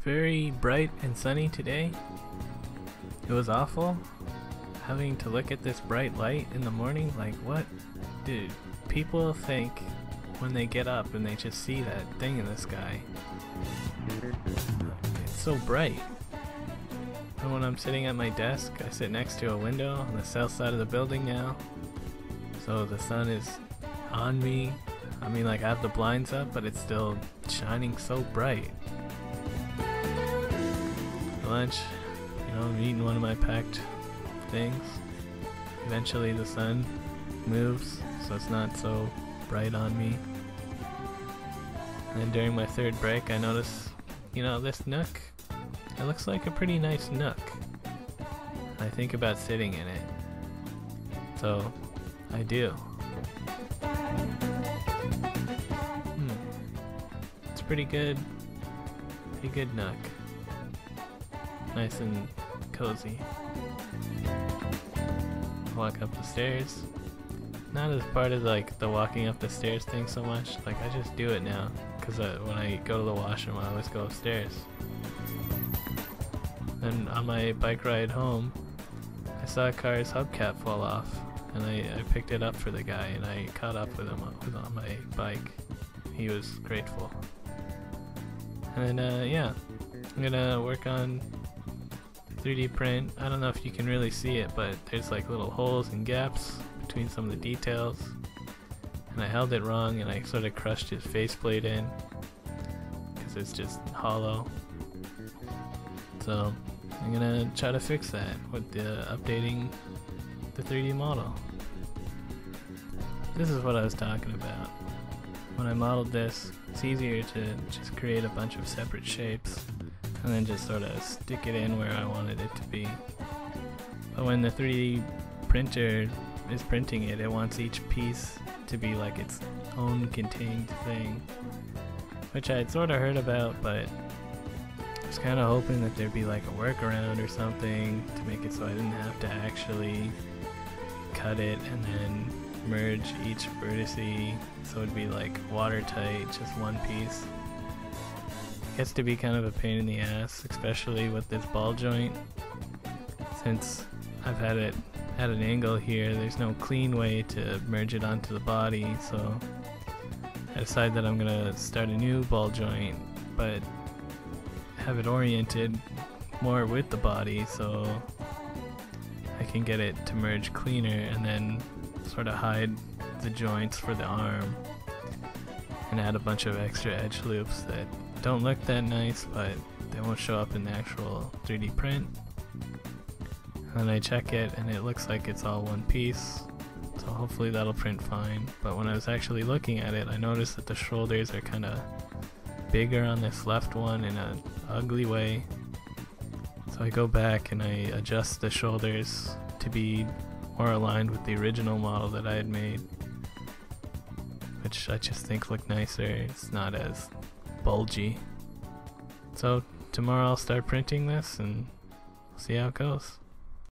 very bright and sunny today. It was awful having to look at this bright light in the morning. Like, what do people think when they get up and they just see that thing in the sky? It's so bright. And when I'm sitting at my desk, I sit next to a window on the south side of the building now, so the sun is on me. I mean, like, I have the blinds up, but it's still shining so bright. For lunch, I'm eating one of my packed things. Eventually the sun moves, so it's not so bright on me. And then during my third break, I notice, this nook. It looks like a pretty nice nook. I think about sitting in it. So, I do. It's pretty good nook. Nice and cozy. Walk up the stairs. Not as part of like the walking up the stairs thing so much. Like, I just do it now, because when I go to the washroom, I always go upstairs. And on my bike ride home, I saw a car's hubcap fall off, and I picked it up for the guy, and I caught up with him on my bike. He was grateful. And then, I'm gonna work on 3D print. I don't know if you can really see it, but there's like little holes and gaps between some of the details. And I held it wrong, and I sort of crushed his faceplate in, because it's just hollow. So I'm gonna try to fix that with updating the 3D model. This is what I was talking about. When I modeled this, it's easier to just create a bunch of separate shapes and then just sort of stick it in where I wanted it to be. But when the 3D printer is printing it, it wants each piece to be like its own contained thing, which I'd sort of heard about, but I was kind of hoping that there'd be like a workaround or something to make it so I didn't have to actually cut it and then merge each vertice, so it'd be like watertight, just one piece. It gets to be kind of a pain in the ass, especially with this ball joint. Since I've had it at an angle here, there's no clean way to merge it onto the body, so I decided that I'm gonna start a new ball joint, but have it oriented more with the body so I can get it to merge cleaner, and then sort of hide the joints for the arm and add a bunch of extra edge loops that don't look that nice, but they won't show up in the actual 3D print. And I check it and it looks like it's all one piece, so hopefully that'll print fine. But when I was actually looking at it, I noticed that the shoulders are kind of bigger on this left one in an ugly way. So I go back and I adjust the shoulders to be more aligned with the original model that I had made, which I just think look nicer. It's not as bulgy. So tomorrow I'll start printing this and see how it goes.